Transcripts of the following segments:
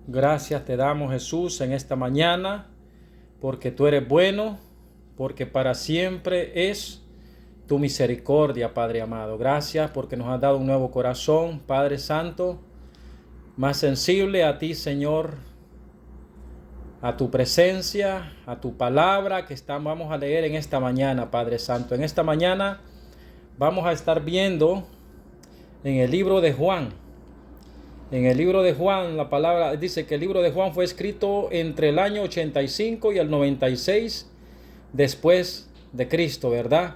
Gracias te damos, Jesús, en esta mañana, porque tú eres bueno, porque para siempre es tu misericordia, Padre amado. Gracias porque nos has dado un nuevo corazón, Padre Santo, más sensible a ti, Señor, a tu presencia, a tu palabra que vamos a leer en esta mañana, Padre Santo. En esta mañana vamos a estar viendo en el libro de Juan. En el libro de Juan, la palabra dice que el libro de Juan fue escrito entre el año 85 y el 96 después de Cristo, ¿verdad?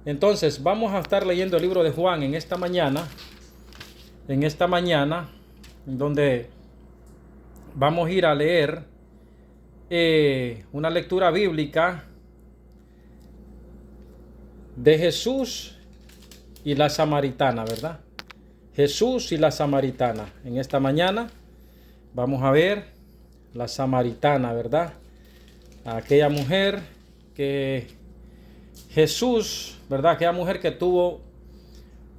Entonces, vamos a estar leyendo el libro de Juan en esta mañana, donde vamos a ir a leer una lectura bíblica de Jesús y la samaritana, ¿verdad? Jesús y la samaritana. En esta mañana vamos a ver la samaritana, ¿verdad? Aquella mujer que Jesús, ¿verdad? Aquella mujer que tuvo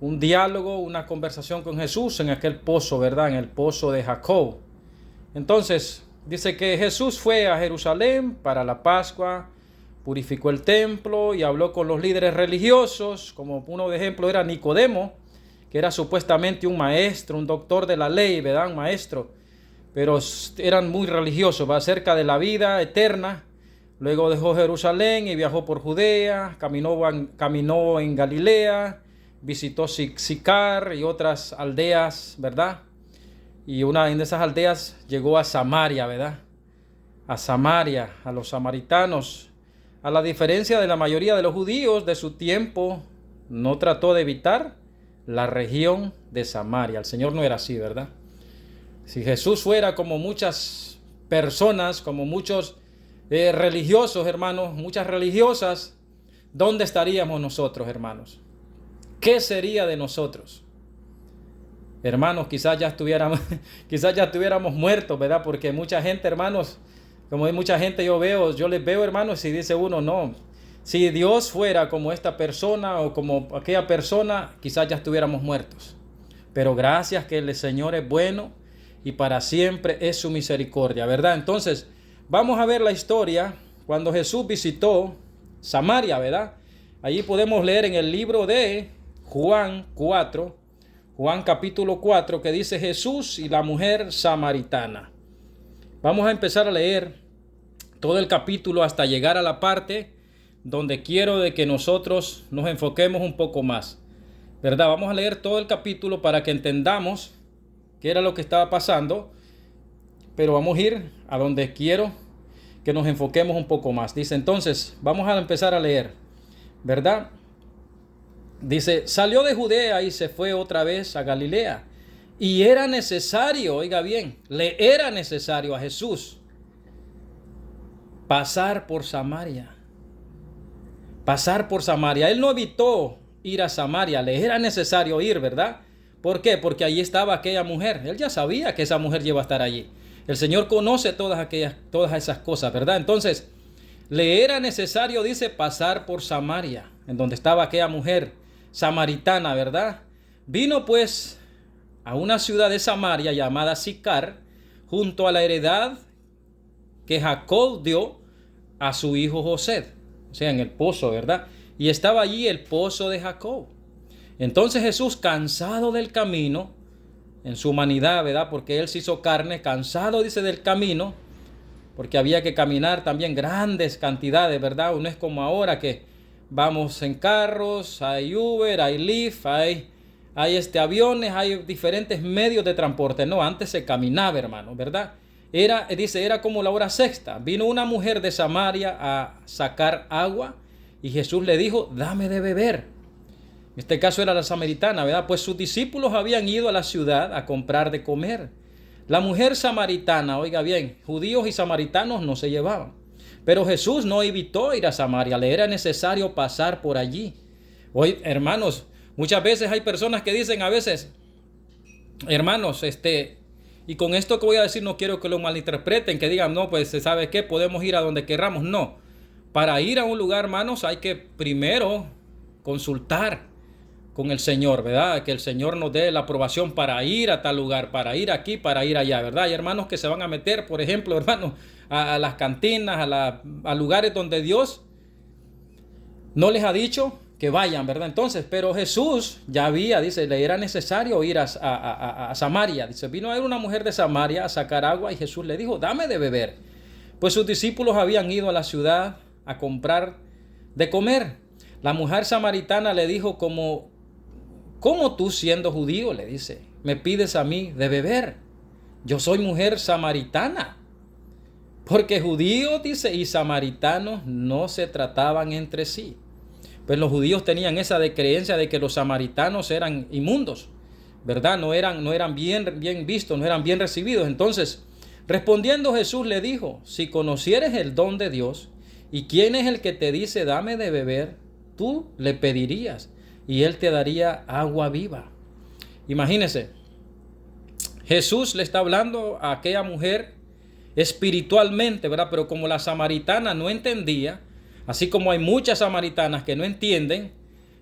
un diálogo, una conversación con Jesús en aquel pozo, ¿verdad? En el pozo de Jacob. Entonces, dice que Jesús fue a Jerusalén para la Pascua, purificó el templo y habló con los líderes religiosos, como uno de ejemplo era Nicodemo, que era supuestamente un maestro, un doctor de la ley, ¿verdad? Un maestro, pero eran muy religiosos, va acerca de la vida eterna. Luego dejó Jerusalén y viajó por Judea, caminó en Galilea, visitó Sicar y otras aldeas, ¿verdad? Y una de esas aldeas llegó a Samaria, ¿verdad? A Samaria, a los samaritanos. A la diferencia de la mayoría de los judíos de su tiempo, no trató de evitar la región de Samaria. El Señor no era así, ¿verdad? Si Jesús fuera como muchas personas, como muchos religiosos, hermanos, muchas religiosas, ¿dónde estaríamos nosotros, hermanos? ¿Qué sería de nosotros? Hermanos, quizás ya estuviéramos muertos, ¿verdad? Porque mucha gente, hermanos, como hay mucha gente yo les veo, hermanos, y dice uno, no, si Dios fuera como esta persona o como aquella persona, quizás ya estuviéramos muertos. Pero gracias que el Señor es bueno y para siempre es su misericordia, ¿verdad? Entonces, vamos a ver la historia cuando Jesús visitó Samaria, ¿verdad? Allí podemos leer en el libro de Juan 4, Juan capítulo 4, que dice Jesús y la mujer samaritana. Vamos a empezar a leer todo el capítulo hasta llegar a la parte donde quiero de que nosotros nos enfoquemos un poco más, ¿verdad? Vamos a leer todo el capítulo para que entendamos qué era lo que estaba pasando, pero vamos a ir a donde quiero que nos enfoquemos un poco más. Dice entonces, vamos a empezar a leer, ¿verdad? Dice, salió de Judea y se fue otra vez a Galilea. Y era necesario, oiga bien, le era necesario a Jesús pasar por Samaria. Pasar por Samaria. Él no evitó ir a Samaria, le era necesario ir, ¿verdad? ¿Por qué? Porque allí estaba aquella mujer. Él ya sabía que esa mujer iba a estar allí. El Señor conoce todas esas cosas, ¿verdad? Entonces, le era necesario, dice, pasar por Samaria, en donde estaba aquella mujer samaritana, ¿verdad? Vino pues a una ciudad de Samaria llamada Sicar, junto a la heredad que Jacob dio a su hijo José. O sea, en el pozo, ¿verdad? Y estaba allí el pozo de Jacob. Entonces Jesús, cansado del camino, en su humanidad, ¿verdad? Porque Él se hizo carne, cansado, dice, del camino, porque había que caminar también grandes cantidades, ¿verdad? No es como ahora que vamos en carros, hay Uber, hay Lyft, hay aviones, hay diferentes medios de transporte. No, antes se caminaba, hermano, ¿verdad? Era como la hora sexta. Vino una mujer de Samaria a sacar agua y Jesús le dijo, dame de beber. En este caso era la samaritana, ¿verdad? Pues sus discípulos habían ido a la ciudad a comprar de comer. La mujer samaritana, oiga bien, judíos y samaritanos no se llevaban. Pero Jesús no evitó ir a Samaria, le era necesario pasar por allí. Hoy, hermanos, muchas veces hay personas que dicen a veces, hermanos, y con esto que voy a decir no quiero que lo malinterpreten, que digan, no, pues, ¿sabe qué? Podemos ir a donde querramos. No. Para ir a un lugar, hermanos, hay que primero consultar con el Señor, ¿verdad? Que el Señor nos dé la aprobación para ir a tal lugar, para ir aquí, para ir allá, ¿verdad? Hay hermanos que se van a meter, por ejemplo, hermanos, a las cantinas, a lugares donde Dios no les ha dicho que vayan, ¿verdad? Entonces, pero Jesús ya había, dice, le era necesario ir a Samaria. Dice, vino a ir una mujer de Samaria a sacar agua y Jesús le dijo, dame de beber. Pues sus discípulos habían ido a la ciudad a comprar de comer. La mujer samaritana le dijo, ¿cómo tú siendo judío, le dice, me pides a mí de beber? Yo soy mujer samaritana. Porque judíos, dice, y samaritanos no se trataban entre sí. Pues los judíos tenían esa creencia de que los samaritanos eran inmundos, ¿verdad? No eran bien vistos, no eran bien recibidos. Entonces, respondiendo Jesús le dijo, si conocieres el don de Dios y quién es el que te dice dame de beber, tú le pedirías y él te daría agua viva. Imagínense, Jesús le está hablando a aquella mujer espiritualmente, ¿verdad? Pero como la samaritana no entendía, así como hay muchas samaritanas que no entienden,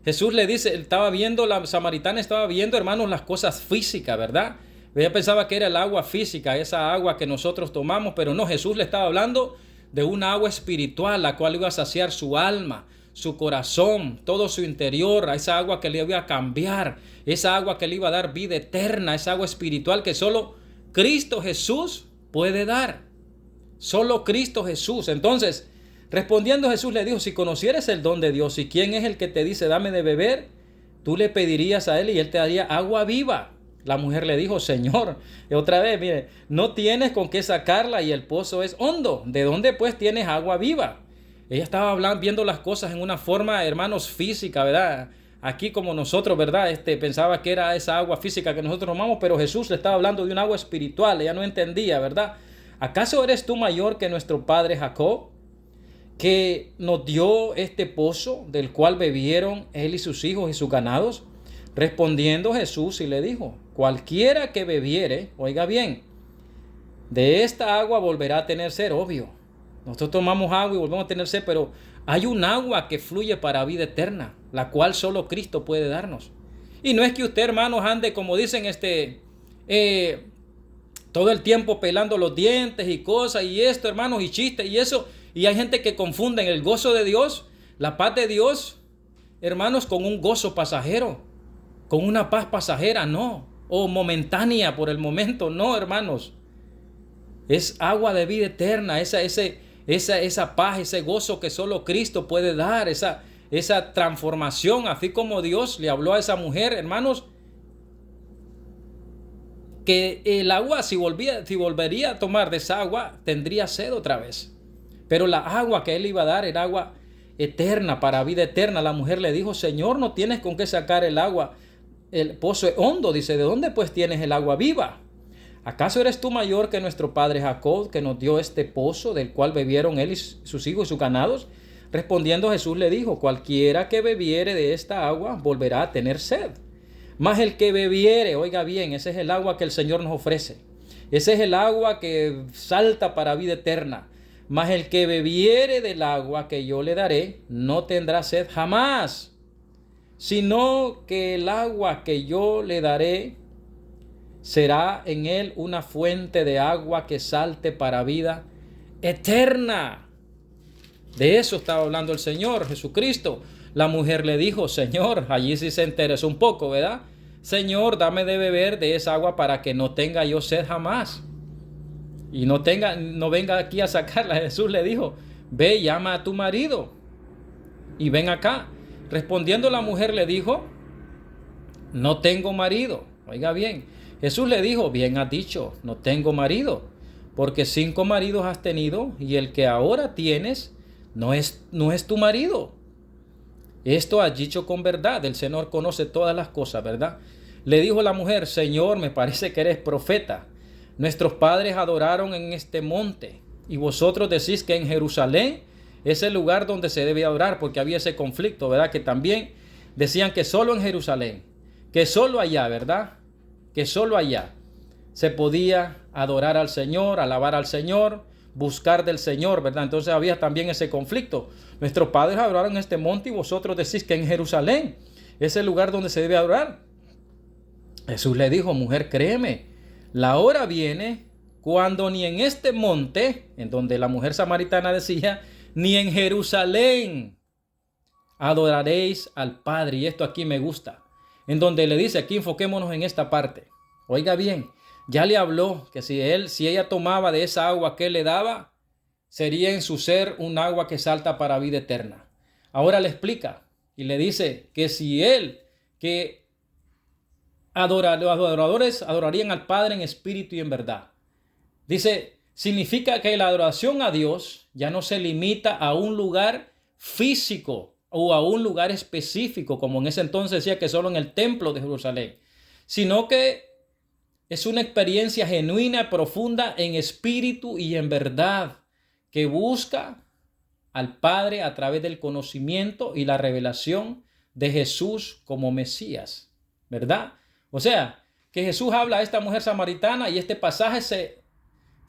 Jesús le dice, la samaritana estaba viendo, hermanos, las cosas físicas, ¿verdad? Ella pensaba que era el agua física, esa agua que nosotros tomamos, pero no, Jesús le estaba hablando de una agua espiritual, la cual iba a saciar su alma, su corazón, todo su interior, a esa agua que le iba a cambiar, esa agua que le iba a dar vida eterna, esa agua espiritual que solo Cristo Jesús puede dar. Solo Cristo Jesús. Entonces, respondiendo Jesús le dijo, si conocieres el don de Dios y quién es el que te dice dame de beber, tú le pedirías a él y él te daría agua viva. La mujer le dijo, Señor, y otra vez, mire, no tienes con qué sacarla y el pozo es hondo. ¿De dónde pues tienes agua viva? Ella estaba viendo las cosas en una forma, hermanos, física, ¿verdad? Aquí como nosotros, ¿verdad? Pensaba que era esa agua física que nosotros tomamos, pero Jesús le estaba hablando de un agua espiritual. Ella no entendía, ¿verdad? ¿Acaso eres tú mayor que nuestro padre Jacob, que nos dio este pozo del cual bebieron él y sus hijos y sus ganados? Respondiendo Jesús y le dijo, cualquiera que bebiere, oiga bien, de esta agua volverá a tener sed, obvio. Nosotros tomamos agua y volvemos a tener sed, pero hay un agua que fluye para vida eterna, la cual solo Cristo puede darnos. Y no es que usted, hermanos, ande como dicen todo el tiempo pelando los dientes y cosas y esto, hermanos, y chistes y eso. Y hay gente que confunde el gozo de Dios, la paz de Dios, hermanos, con un gozo pasajero, con una paz pasajera, no. O momentánea por el momento, no, hermanos. Es agua de vida eterna, esa paz, ese gozo que solo Cristo puede dar, esa transformación, así como Dios le habló a esa mujer, hermanos, que el agua, si volvería a tomar de esa agua, tendría sed otra vez. Pero la agua que él iba a dar era agua eterna, para vida eterna. La mujer le dijo, Señor, no tienes con qué sacar el agua, el pozo es hondo. Dice, ¿de dónde pues tienes el agua viva? ¿Acaso eres tú mayor que nuestro padre Jacob, que nos dio este pozo del cual bebieron él y sus hijos y sus ganados? Respondiendo Jesús le dijo, cualquiera que bebiere de esta agua volverá a tener sed. Mas el que bebiere, oiga bien, ese es el agua que el Señor nos ofrece. Ese es el agua que salta para vida eterna. Mas el que bebiere del agua que yo le daré, no tendrá sed jamás, sino que el agua que yo le daré será en él una fuente de agua que salte para vida eterna. De eso estaba hablando el Señor Jesucristo. La mujer le dijo, Señor, allí sí se interesó un poco, ¿verdad? Señor, dame de beber de esa agua para que no tenga yo sed jamás. Y no venga aquí a sacarla. Jesús le dijo, ve, llama a tu marido y ven acá. Respondiendo la mujer le dijo, no tengo marido. Oiga bien, Jesús le dijo, bien has dicho, no tengo marido, porque 5 maridos has tenido y el que ahora tienes no es tu marido. Esto has dicho con verdad, el Señor conoce todas las cosas, ¿verdad? Le dijo la mujer, Señor, me parece que eres profeta. Nuestros padres adoraron en este monte y vosotros decís que en Jerusalén es el lugar donde se debe adorar, porque había ese conflicto, ¿verdad? Que también decían que solo en Jerusalén, que solo allá, ¿verdad? Que solo allá se podía adorar al Señor, alabar al Señor, buscar del Señor, ¿verdad? Entonces había también ese conflicto. Nuestros padres adoraron en este monte y vosotros decís que en Jerusalén es el lugar donde se debe adorar. Jesús le dijo, mujer, créeme, la hora viene cuando ni en este monte, en donde la mujer samaritana decía, ni en Jerusalén adoraréis al Padre. Y esto aquí me gusta, en donde le dice, aquí enfoquémonos en esta parte. Oiga bien, ya le habló que si ella tomaba de esa agua que él le daba, sería en su ser un agua que salta para vida eterna. Ahora le explica y le dice que si que los adoradores adorarían al Padre en espíritu y en verdad. Dice, significa que la adoración a Dios ya no se limita a un lugar físico o a un lugar específico, como en ese entonces decía que solo en el templo de Jerusalén, sino que es una experiencia genuina, profunda en espíritu y en verdad, que busca al Padre a través del conocimiento y la revelación de Jesús como Mesías, ¿verdad? O sea, que Jesús habla a esta mujer samaritana y este pasaje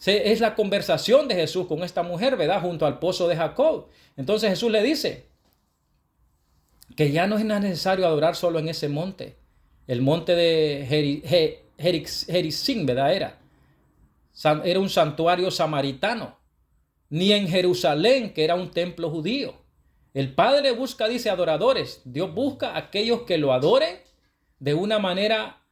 es la conversación de Jesús con esta mujer, ¿verdad? Junto al pozo de Jacob. Entonces Jesús le dice que ya no es necesario adorar solo en ese monte. El monte de Gerizim, ¿verdad? Era un santuario samaritano. Ni en Jerusalén, que era un templo judío. El Padre busca, dice, adoradores. Dios busca a aquellos que lo adoren de una manera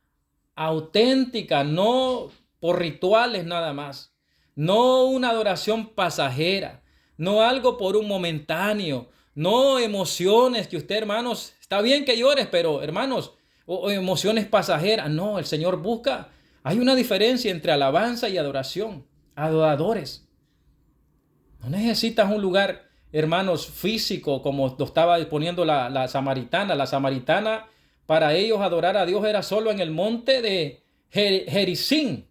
auténtica, no por rituales nada más. No una adoración pasajera, no algo por un momentáneo, no emociones que usted, hermanos, está bien que llores, pero hermanos, o emociones pasajeras. No, el Señor busca. Hay una diferencia entre alabanza y adoración. Adoradores. No necesitas un lugar, hermanos, físico, como lo estaba poniendo la samaritana. La samaritana, para ellos adorar a Dios era solo en el monte de Gerizim.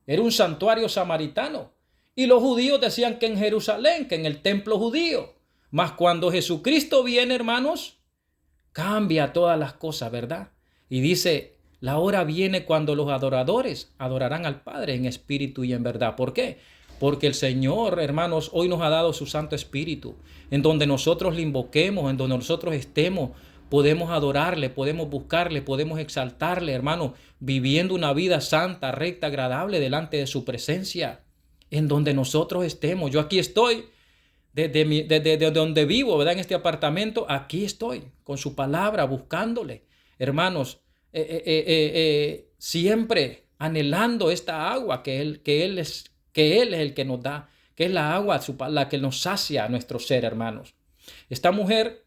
Era un santuario samaritano. Y los judíos decían que en Jerusalén, que en el templo judío. Mas cuando Jesucristo viene, hermanos, cambia todas las cosas, ¿verdad? Y dice, la hora viene cuando los adoradores adorarán al Padre en espíritu y en verdad. ¿Por qué? Porque el Señor, hermanos, hoy nos ha dado su Santo Espíritu, en donde nosotros le invoquemos, en donde nosotros estemos, podemos adorarle, podemos buscarle, podemos exaltarle, hermanos, viviendo una vida santa, recta, agradable delante de su presencia, en donde nosotros estemos. Yo aquí estoy, desde donde vivo, ¿verdad? En este apartamento, aquí estoy, con su palabra, buscándole, hermanos, siempre anhelando esta agua que Él es el que nos da, que es la agua, la que nos sacia a nuestro ser, hermanos. Esta mujer,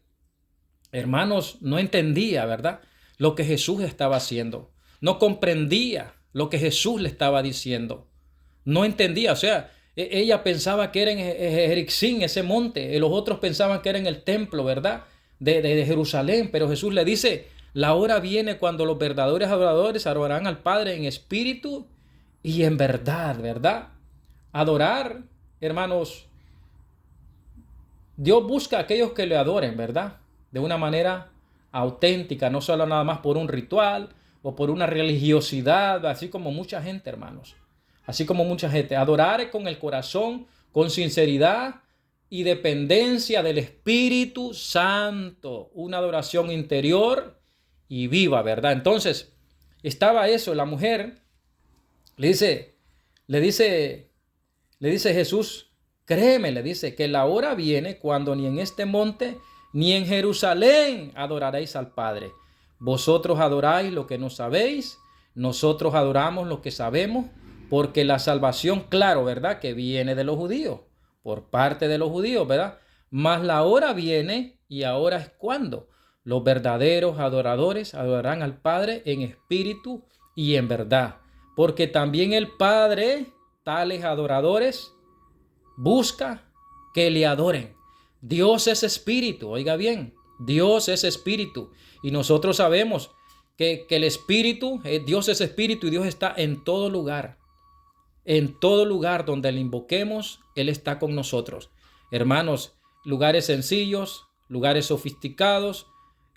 hermanos, no entendía, ¿verdad?, lo que Jesús estaba haciendo. No comprendía lo que Jesús le estaba diciendo. No entendía, o sea, ella pensaba que era en Gerizim, ese monte. Los otros pensaban que era en el templo, ¿verdad?, de Jerusalén. Pero Jesús le dice, la hora viene cuando los verdaderos adoradores adorarán al Padre en espíritu y en verdad, ¿verdad? Adorar, hermanos, Dios busca a aquellos que le adoren, ¿verdad? De una manera auténtica, no solo nada más por un ritual o por una religiosidad, así como mucha gente, hermanos. Así como mucha gente. Adorar con el corazón, con sinceridad y dependencia del Espíritu Santo. Una adoración interior y viva, ¿verdad? Entonces, estaba eso, la mujer le dice Jesús, créeme, le dice, que la hora viene cuando ni en este monte ni en Jerusalén adoraréis al Padre. Vosotros adoráis lo que no sabéis, nosotros adoramos lo que sabemos, porque la salvación, claro, ¿verdad?, que viene de los judíos, por parte de los judíos, ¿verdad? Mas la hora viene, y ahora es cuando los verdaderos adoradores adorarán al Padre en espíritu y en verdad, porque también el Padre, tales adoradores, busca que le adoren. Dios es espíritu, oiga bien, Dios es espíritu, y nosotros sabemos que el espíritu, Dios es espíritu y Dios está en todo lugar. En todo lugar donde le invoquemos, Él está con nosotros. Hermanos, lugares sencillos, lugares sofisticados,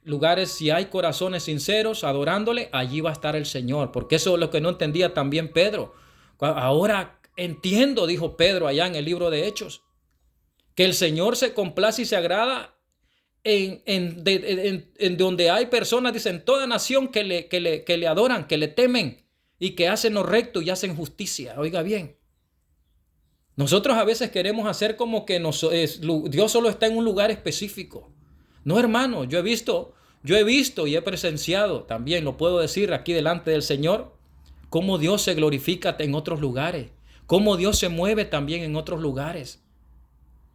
lugares, si hay corazones sinceros adorándole, allí va a estar el Señor, porque eso es lo que no entendía también Pedro. Ahora entiendo, dijo Pedro allá en el libro de Hechos, que el Señor se complace y se agrada en donde hay personas, dicen, toda nación que le adoran, que le temen y que hacen lo recto y hacen justicia. Oiga bien, nosotros a veces queremos hacer como que Dios solo está en un lugar específico. No, hermano, yo he visto y he presenciado, también lo puedo decir aquí delante del Señor, cómo Dios se glorifica en otros lugares, cómo Dios se mueve también en otros lugares.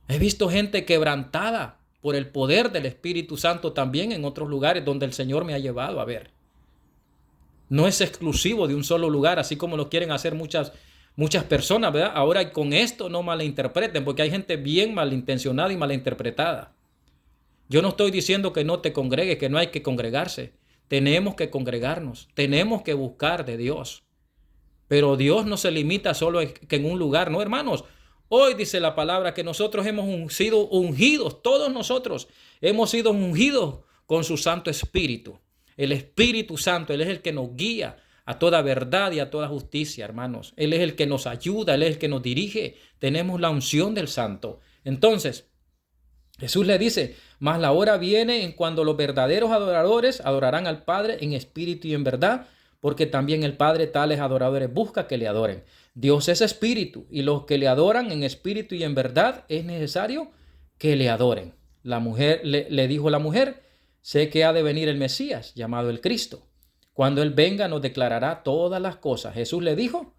He visto gente quebrantada por el poder del Espíritu Santo también en otros lugares donde el Señor me ha llevado a ver. No es exclusivo de un solo lugar, así como lo quieren hacer muchas personas, ¿verdad? Ahora con esto no malinterpreten, porque hay gente bien malintencionada y malinterpretada. Yo no estoy diciendo que no te congregues, que no hay que congregarse. Tenemos que congregarnos, tenemos que buscar de Dios. Pero Dios no se limita solo en un lugar, no, hermanos. Hoy dice la palabra que nosotros hemos sido ungidos, todos nosotros hemos sido ungidos con su Santo Espíritu. El Espíritu Santo, Él es el que nos guía a toda verdad y a toda justicia, hermanos. Él es el que nos ayuda, Él es el que nos dirige. Tenemos la unción del Santo. Entonces, Jesús le dice, mas la hora viene en cuando los verdaderos adoradores adorarán al Padre en espíritu y en verdad, porque también el Padre tales adoradores busca que le adoren. Dios es espíritu, y los que le adoran en espíritu y en verdad es necesario que le adoren. La mujer le dijo a la mujer, sé que ha de venir el Mesías, llamado el Cristo. Cuando Él venga nos declarará todas las cosas. Jesús le dijo,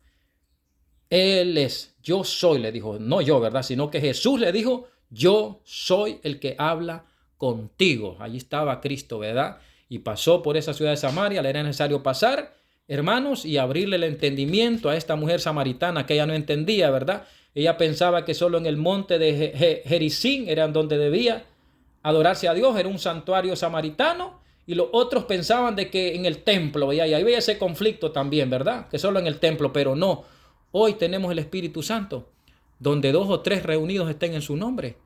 Él es, yo soy, le dijo, no yo, ¿verdad? Sino que Jesús le dijo, yo soy el que habla contigo. Allí estaba Cristo, ¿verdad? Y pasó por esa ciudad de Samaria, le era necesario pasar, hermanos, y abrirle el entendimiento a esta mujer samaritana que ella no entendía, ¿verdad? Ella pensaba que solo en el monte de Gerizim era donde debía adorarse a Dios, era un santuario samaritano, y los otros pensaban de que en el templo, ¿verdad? Y ahí veía ese conflicto también, ¿verdad? Que solo en el templo, pero no. Hoy tenemos el Espíritu Santo, donde 2 o 3 reunidos estén en su nombre.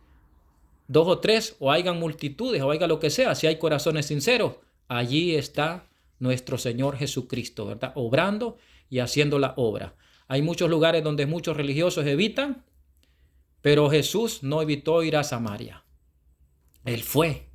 2 o 3, o hayan multitudes, o haya lo que sea, si hay corazones sinceros, allí está nuestro Señor Jesucristo, ¿verdad? Obrando y haciendo la obra. Hay muchos lugares donde muchos religiosos evitan, pero Jesús no evitó ir a Samaria. Él fue.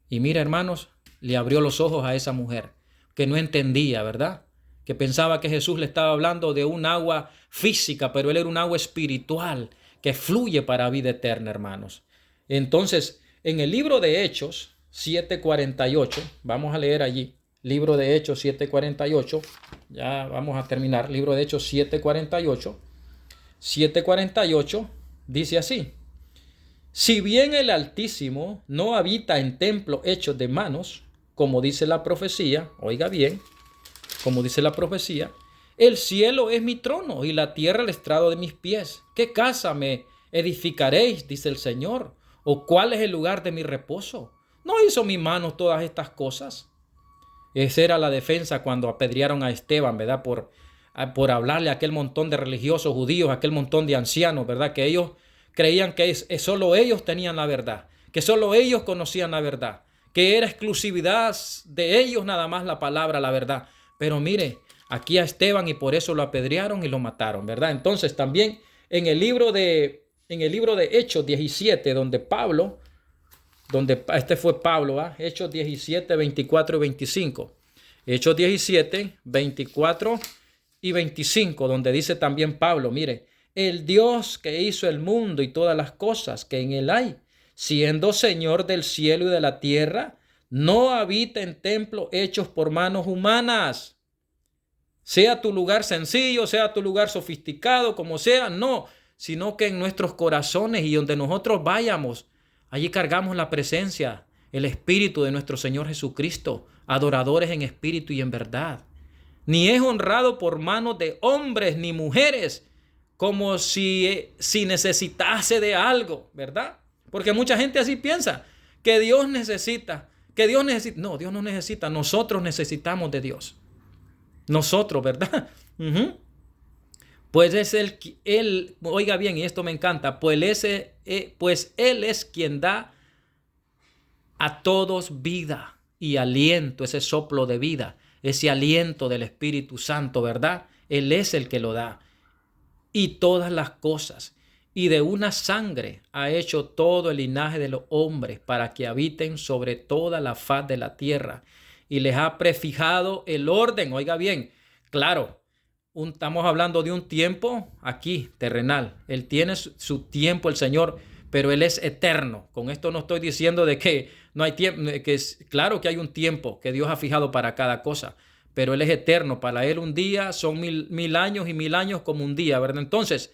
Y mira, hermanos, le abrió los ojos a esa mujer que no entendía, ¿verdad? Que pensaba que Jesús le estaba hablando de un agua física, pero Él era un agua espiritual que fluye para vida eterna, hermanos. Entonces, en el libro de Hechos 7:48, vamos a leer allí, libro de Hechos 7:48, ya vamos a terminar, libro de Hechos 7:48 dice así, si bien el Altísimo no habita en templos hechos de manos, como dice la profecía, oiga bien, como dice la profecía, el cielo es mi trono y la tierra el estrado de mis pies. ¿Qué casa me edificaréis? Dice el Señor. ¿O cuál es el lugar de mi reposo? ¿No hizo mi mano todas estas cosas? Esa era la defensa cuando apedrearon a Esteban, ¿verdad? Por hablarle a aquel montón de religiosos judíos, a aquel montón de ancianos, ¿verdad? Que ellos creían que solo ellos tenían la verdad, que solo ellos conocían la verdad, que era exclusividad de ellos nada más la palabra, la verdad. Pero mire, aquí a Esteban y por eso lo apedrearon y lo mataron, ¿verdad? Entonces también en el libro de Hechos 17, donde este fue Pablo, ¿eh? Hechos 17, 24 y 25. Hechos 17, 24 y 25, donde dice también Pablo, mire, el Dios que hizo el mundo y todas las cosas que en él hay, siendo Señor del cielo y de la tierra, no habita en templos hechos por manos humanas. Sea tu lugar sencillo, sea tu lugar sofisticado, como sea, no, sino que en nuestros corazones y donde nosotros vayamos, allí cargamos la presencia, el Espíritu de nuestro Señor Jesucristo, adoradores en espíritu y en verdad. Ni es honrado por manos de hombres ni mujeres, como si necesitase de algo, ¿verdad? Porque mucha gente así piensa, que Dios necesita. No, Dios no necesita, nosotros necesitamos de Dios. Nosotros, ¿verdad? Pues es él, oiga bien, y esto me encanta, pues Él es quien da a todos vida y aliento, ese soplo de vida, ese aliento del Espíritu Santo, ¿verdad? Él es el que lo da. Y todas las cosas. y de una sangre ha hecho todo el linaje de los hombres para que habiten sobre toda la faz de la tierra y les ha prefijado el orden. Oiga bien, claro, estamos hablando de un tiempo aquí terrenal. Él tiene su tiempo, el Señor, pero Él es eterno. Con esto no estoy diciendo de que no hay tiempo, que es claro que hay un tiempo que Dios ha fijado para cada cosa, pero Él es eterno. Para Él un día son mil años y 1000 años como un día, ¿verdad? Entonces,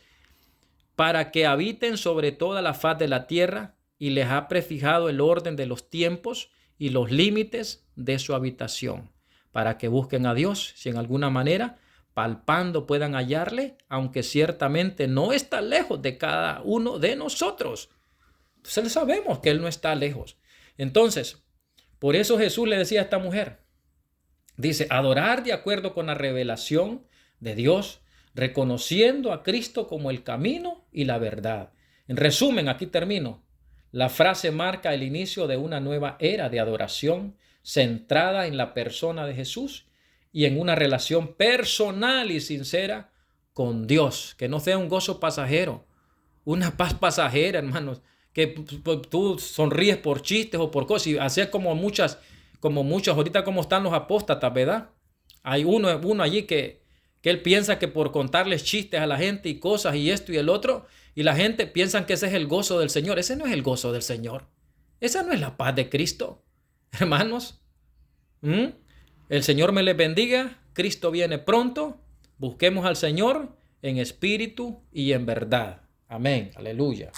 para que habiten sobre toda la faz de la tierra y les ha prefijado el orden de los tiempos y los límites de su habitación, para que busquen a Dios, si en alguna manera palpando puedan hallarle, aunque ciertamente no está lejos de cada uno de nosotros. Entonces sabemos que Él no está lejos. Entonces, por eso Jesús le decía a esta mujer, dice, adorar de acuerdo con la revelación de Dios, reconociendo a Cristo como el camino y la verdad. En resumen, aquí termino. La frase marca el inicio de una nueva era de adoración centrada en la persona de Jesús y en una relación personal y sincera con Dios. Que no sea un gozo pasajero, una paz pasajera, hermanos, que tú sonríes por chistes o por cosas, y así es como muchas, ahorita como están los apóstatas, ¿verdad? Hay uno allí que él piensa que por contarles chistes a la gente y cosas y esto y el otro, y la gente piensa que ese es el gozo del Señor. Ese no es el gozo del Señor. Esa no es la paz de Cristo, hermanos. El Señor me les bendiga. Cristo viene pronto. Busquemos al Señor en espíritu y en verdad. Amén. Aleluya.